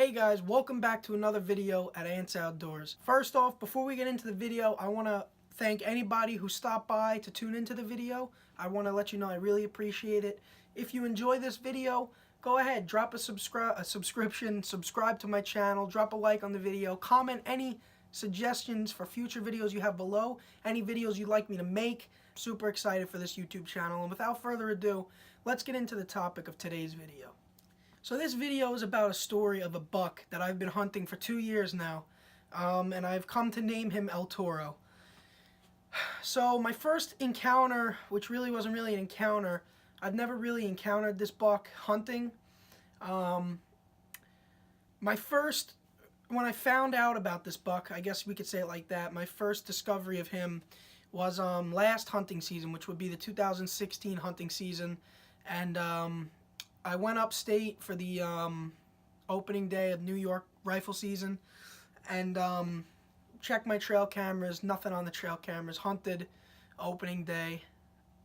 Hey guys, welcome back to another video at Ants Outdoors. First off, before we get into the video, I want to thank anybody who stopped by to tune into the video. I want to let you know I really appreciate it. If you enjoy this video, go ahead, drop a subscription, subscribe to my channel, drop a like on the video, comment any suggestions for future videos you have below, any videos you'd like me to make. Super excited for this YouTube channel, and without further ado, let's get into the topic of today's video. So this video is about a story of a buck that I've been hunting for 2 years now, and I've come to name him Eltoro. So my first encounter, which really wasn't really an encounter, I've never really encountered this buck hunting. When I found out about this buck, I guess we could say it like that, my first discovery of him was last hunting season, which would be the 2016 hunting season, and I went upstate for the opening day of New York rifle season and checked my trail cameras, nothing on the trail cameras, hunted opening day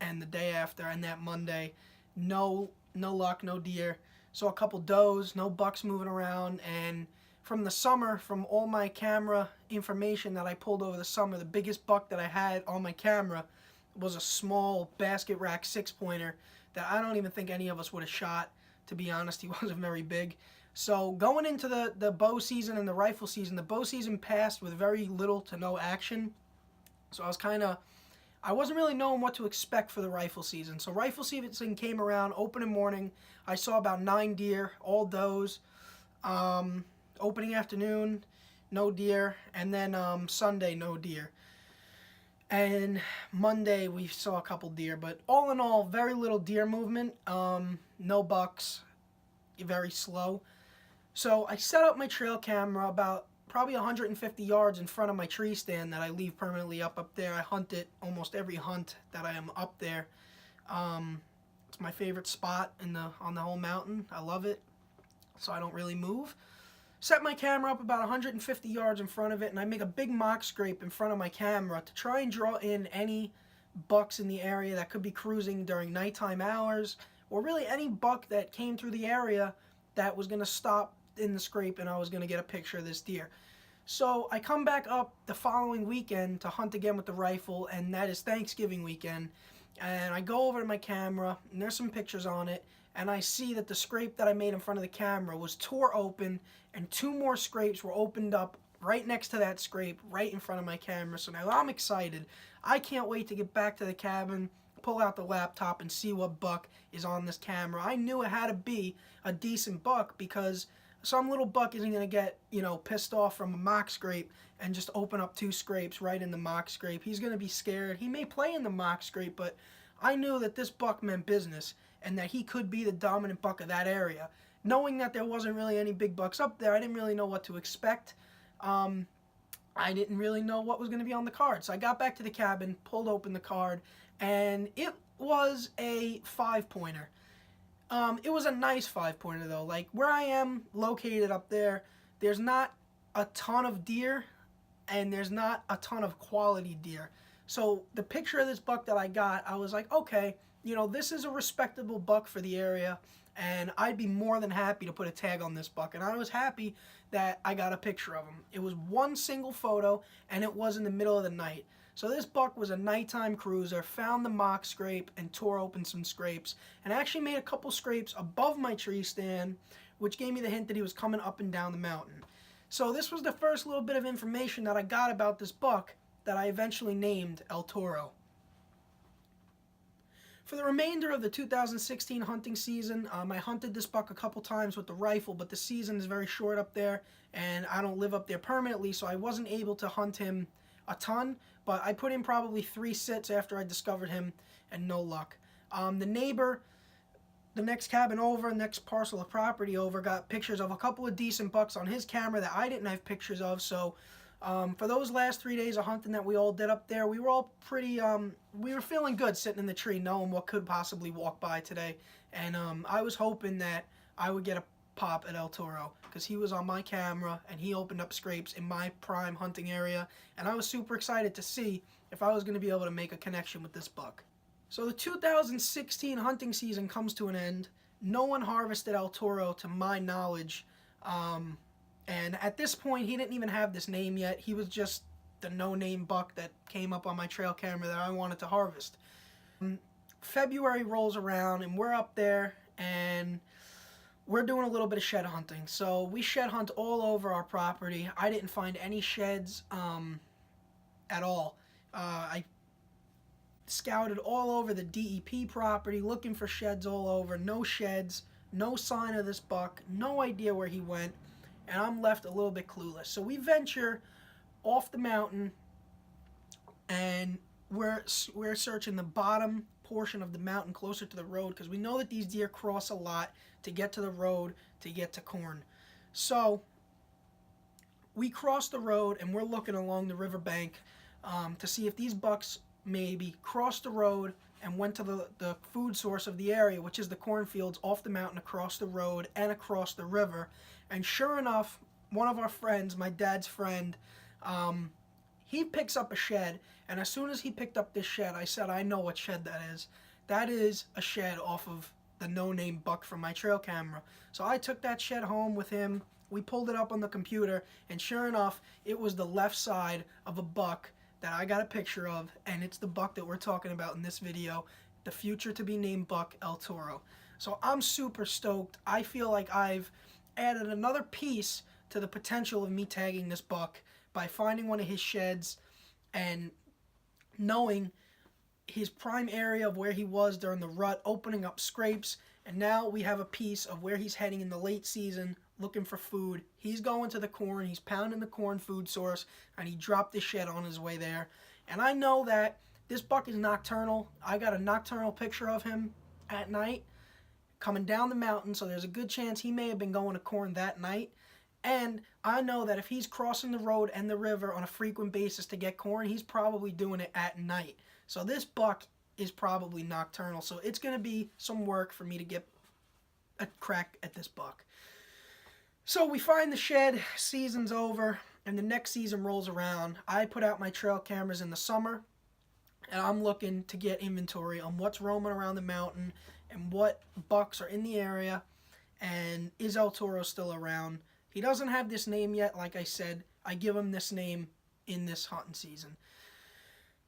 and the day after and that Monday, no luck, no deer. Saw a couple does, no bucks moving around, and from the summer, from all my camera information that I pulled over the summer, the biggest buck that I had on my camera was a small basket rack 6-pointer that I don't even think any of us would have shot. To be honest, he wasn't very big. So going into the bow season and the rifle season, the bow season passed with very little to no action. So I wasn't really knowing what to expect for the rifle season. So rifle season came around, opening morning, I saw about 9 deer, all does. Opening afternoon, no deer, and then Sunday, no deer. And Monday we saw a couple deer, but all in all, very little deer movement, no bucks, very slow. So I set up my trail camera about probably 150 yards in front of my tree stand that I leave permanently up there. I hunt it almost every hunt that I am up there. It's my favorite spot on the whole mountain. I love it, so I don't really move. Set my camera up about 150 yards in front of it, and I make a big mock scrape in front of my camera to try and draw in any bucks in the area that could be cruising during nighttime hours, or really any buck that came through the area that was going to stop in the scrape and I was going to get a picture of this deer. So I come back up the following weekend to hunt again with the rifle, and that is Thanksgiving weekend, and I go over to my camera, and there's some pictures on it, and I see that the scrape that I made in front of the camera was tore open, and 2 more scrapes were opened up right next to that scrape, right in front of my camera. So now I'm excited. I can't wait to get back to the cabin, pull out the laptop, and see what buck is on this camera. I knew it had to be a decent buck, because some little buck isn't going to get, pissed off from a mock scrape and just open up 2 scrapes right in the mock scrape. He's going to be scared. He may play in the mock scrape, but I knew that this buck meant business and that he could be the dominant buck of that area. Knowing that there wasn't really any big bucks up there, I didn't really know what to expect. I didn't really know what was going to be on the card. So I got back to the cabin, pulled open the card, and it was a 5-pointer. It was a nice 5-pointer though. Like where I am located up there, there's not a ton of deer and there's not a ton of quality deer. So the picture of this buck that I got, I was like, okay, this is a respectable buck for the area, and I'd be more than happy to put a tag on this buck. And I was happy that I got a picture of him. It was one single photo, and it was in the middle of the night. So this buck was a nighttime cruiser, found the mock scrape and tore open some scrapes, and actually made a couple scrapes above my tree stand, which gave me the hint that he was coming up and down the mountain. So this was the first little bit of information that I got about this buck that I eventually named Eltoro. For the remainder of the 2016 hunting season, I hunted this buck a couple times with the rifle, but the season is very short up there, and I don't live up there permanently, so I wasn't able to hunt him a ton, but I put in probably 3 sits after I discovered him, and no luck. The neighbor, the next cabin over, next parcel of property over, got pictures of a couple of decent bucks on his camera that I didn't have pictures of, so for those last 3 days of hunting that we all did up there, we were all pretty, we were feeling good sitting in the tree knowing what could possibly walk by today. And I was hoping that I would get a pop at Eltoro, because he was on my camera and he opened up scrapes in my prime hunting area, and I was super excited to see if I was going to be able to make a connection with this buck. So the 2016 hunting season comes to an end. No one harvested Eltoro to my knowledge And at this point, he didn't even have this name yet. He was just the no-name buck that came up on my trail camera that I wanted to harvest. February rolls around and we're up there and we're doing a little bit of shed hunting. So we shed hunt all over our property. I didn't find any sheds at all. I scouted all over the DEP property looking for sheds all over. No sheds, no sign of this buck, no idea where he went, and I'm left a little bit clueless. So we venture off the mountain and we're searching the bottom portion of the mountain closer to the road because we know that these deer cross a lot to get to the road to get to corn. So we cross the road and we're looking along the riverbank to see if these bucks maybe crossed the road and went to the food source of the area, which is the cornfields off the mountain, across the road and across the river. And sure enough, one of our friends, my dad's friend, he picks up a shed, and as soon as he picked up this shed, I said, I know what shed that is. That is a shed off of the no-name buck from my trail camera. So I took that shed home with him. We pulled it up on the computer, and sure enough, it was the left side of a buck that I got a picture of, and it's the buck that we're talking about in this video, the future to be named buck, Eltoro. So I'm super stoked. I feel like I've added another piece to the potential of me tagging this buck by finding one of his sheds and knowing his prime area of where he was during the rut, opening up scrapes, and now we have a piece of where he's heading in the late season looking for food. He's going to the corn, he's pounding the corn food source, and he dropped his shed on his way there. And I know that this buck is nocturnal. I got a nocturnal picture of him at night coming down the mountain, so there's a good chance he may have been going to corn that night. And I know that if he's crossing the road and the river on a frequent basis to get corn, he's probably doing it at night. So this buck is probably nocturnal. So it's going to be some work for me to get a crack at this buck. So we find the shed, season's over, and the next season rolls around. I put out my trail cameras in the summer, and I'm looking to get inventory on what's roaming around the mountain and what bucks are in the area, and is Eltoro still around. He doesn't have this name yet, like I said. I give him this name in this hunting season.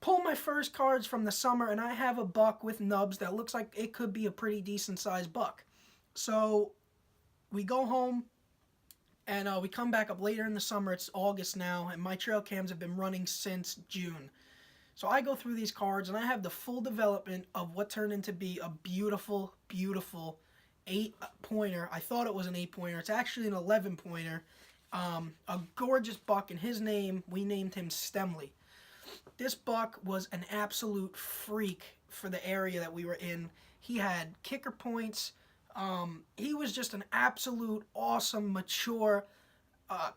Pull my first cards from the summer, and I have a buck with nubs that looks like it could be a pretty decent sized buck. So we go home, and we come back up later in the summer. It's August now, and my trail cams have been running since June. So I go through these cards, and I have the full development of what turned into be a beautiful, beautiful 8-pointer. I thought it was an 8-pointer. It's actually an 11-pointer. A gorgeous buck, and his name, we named him Stemley. This buck was an absolute freak for the area that we were in. He had kicker points. He was just an absolute awesome, mature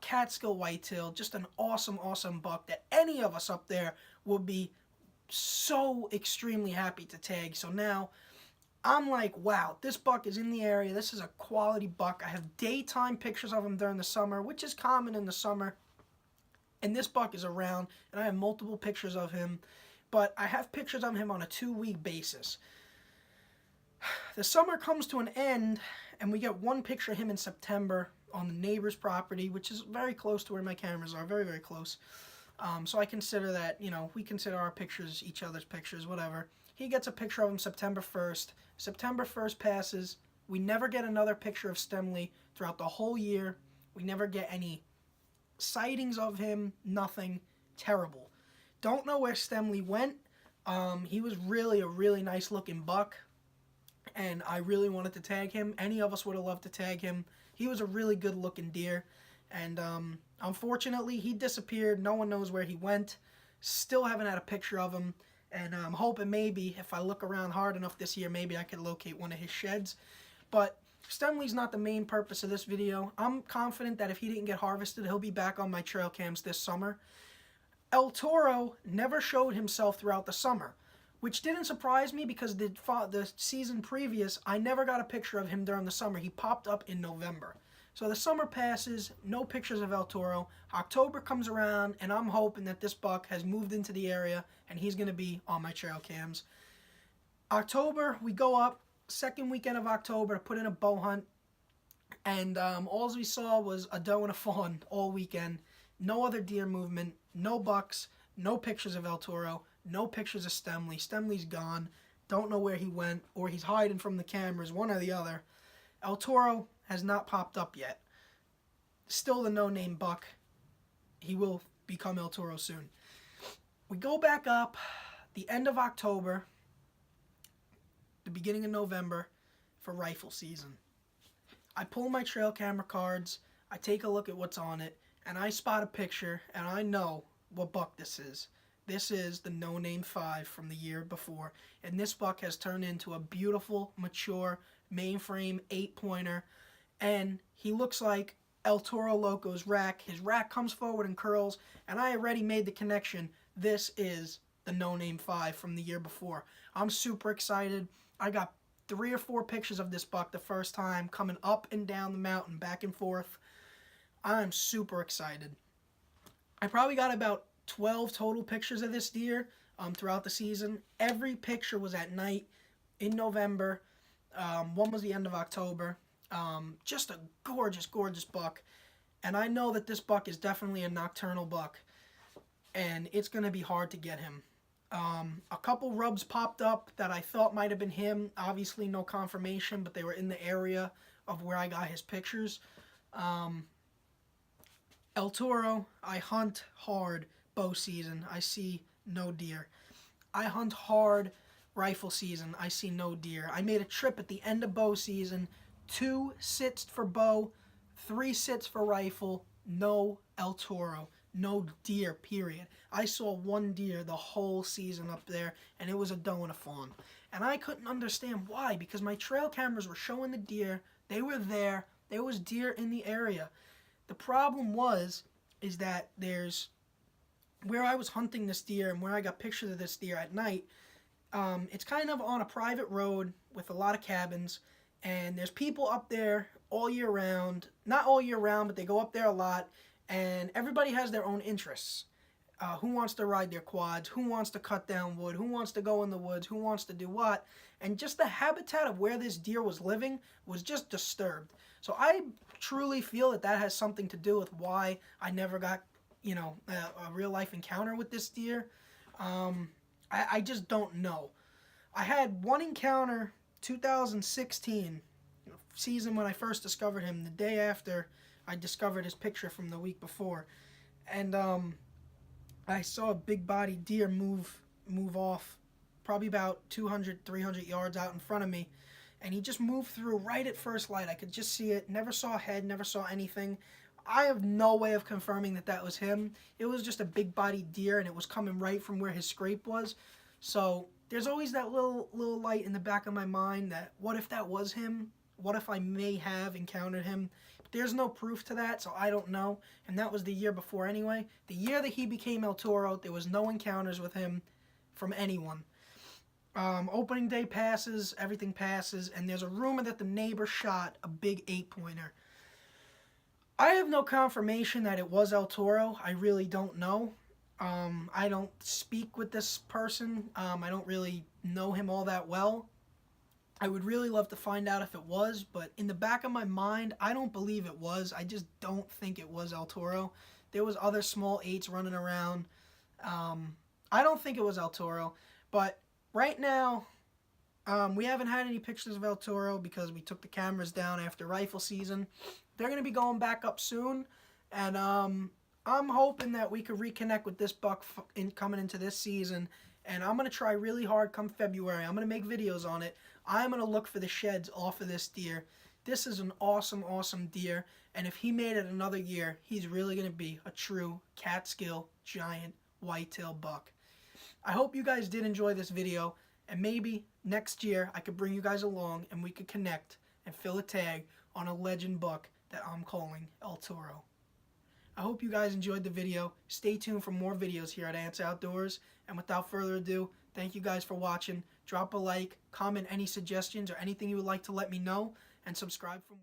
Catskill whitetail. Just an awesome, awesome buck that any of us up there would be so extremely happy to tag. So now I'm like, wow, this buck is in the area. This is a quality buck. I have daytime pictures of him during the summer, which is common in the summer. And this buck is around, and I have multiple pictures of him. But I have pictures of him on a 2-week basis. The summer comes to an end, and we get one picture of him in September on the neighbor's property, which is very close to where my cameras are, very, very close. So I consider that, you know, we consider our pictures each other's pictures, whatever. He gets a picture of him September 1st. September 1st passes. We never get another picture of Stemley throughout the whole year. We never get any sightings of him, nothing. Terrible. Don't know where Stemley went. He was really a really nice looking buck, and I really wanted to tag him. Any of us would have loved to tag him. He was a really good looking deer, and unfortunately he disappeared. No one knows where he went. Still haven't had a picture of him, and I'm hoping maybe if I look around hard enough this year, maybe I could locate one of his sheds. But Stemley's not the main purpose of this video. I'm confident that if he didn't get harvested, he'll be back on my trail cams this summer. Eltoro never showed himself throughout the summer, which didn't surprise me because the season previous, I never got a picture of him during the summer. He popped up in November. So the summer passes, no pictures of Eltoro. October comes around, and I'm hoping that this buck has moved into the area, and he's going to be on my trail cams. October, we go up, second weekend of October, to put in a bow hunt, And all we saw was a doe and a fawn all weekend. No other deer movement, no bucks, no pictures of Eltoro, no pictures of Stemley. Stemley's gone. Don't know where he went, or he's hiding from the cameras, one or the other. Eltoro has not popped up yet. Still the no-name buck. He will become Eltoro soon. We go back up the end of October, the beginning of November for rifle season. I pull my trail camera cards, I take a look at what's on it, and I spot a picture, and I know what buck this is. This is the No Name 5 from the year before, and this buck has turned into a beautiful, mature, mainframe 8-pointer, and he looks like Eltoro Loco's rack. His rack comes forward and curls, and I already made the connection. This is the No Name 5 from the year before. I'm super excited. I got 3 or 4 pictures of this buck the first time, coming up and down the mountain, back and forth. I'm super excited. I probably got about 12 total pictures of this deer throughout the season. Every picture was at night in November. One was the end of October. Just a gorgeous, gorgeous buck. And I know that this buck is definitely a nocturnal buck, and it's going to be hard to get him. A couple rubs popped up that I thought might have been him. Obviously no confirmation, but they were in the area of where I got his pictures. Eltoro, I hunt hard bow season. I see no deer. I hunt hard rifle season. I see no deer. I made a trip at the end of bow season. 2 sits for bow, 3 sits for rifle. No Eltoro. No deer, period. I saw 1 deer the whole season up there, and it was a doe and a fawn. And I couldn't understand why, because my trail cameras were showing the deer. They were there. There was deer in the area. The problem is that there's, where I was hunting this deer and where I got pictures of this deer at night, it's kind of on a private road with a lot of cabins, and there's people up there all year round. Not all year round, but they go up there a lot, and everybody has their own interests. Who wants to ride their quads? Who wants to cut down wood? Who wants to go in the woods? Who wants to do what? And just the habitat of where this deer was living was just disturbed. So I truly feel that that has something to do with why I never got, a real life encounter with this deer. I just don't know. I had one encounter, 2016 season, when I first discovered him, the day after I discovered his picture from the week before. And I saw a big body deer move off probably about 200, 300 yards out in front of me. And he just moved through right at first light. I could just see it. Never saw a head, never saw anything. I have no way of confirming that that was him. It was just a big body deer, and it was coming right from where his scrape was. So there's always that little light in the back of my mind that what if that was him? What if I may have encountered him? But there's no proof to that, so I don't know. And that was the year before anyway. The year that he became Eltoro, there was no encounters with him from anyone. Opening day passes, everything passes, and there's a rumor that the neighbor shot a big 8-pointer. I have no confirmation that it was Eltoro. I really don't know. I don't speak with this person. I don't really know him all that well. I would really love to find out if it was, but in the back of my mind, I don't believe it was. I just don't think it was Eltoro. There was other small 8s running around. I don't think it was Eltoro, but right now, we haven't had any pictures of Eltoro because we took the cameras down after rifle season. They're going to be going back up soon, and I'm hoping that we could reconnect with this buck coming into this season, and I'm going to try really hard come February. I'm going to make videos on it. I'm going to look for the sheds off of this deer. This is an awesome, awesome deer, and if he made it another year, he's really going to be a true Catskill giant whitetail buck. I hope you guys did enjoy this video, and maybe next year I could bring you guys along and we could connect and fill a tag on a legend buck that I'm calling Eltoro. I hope you guys enjoyed the video. Stay tuned for more videos here at Ants Outdoors, and without further ado, thank you guys for watching. Drop a like, comment any suggestions or anything you would like to let me know, and subscribe for more.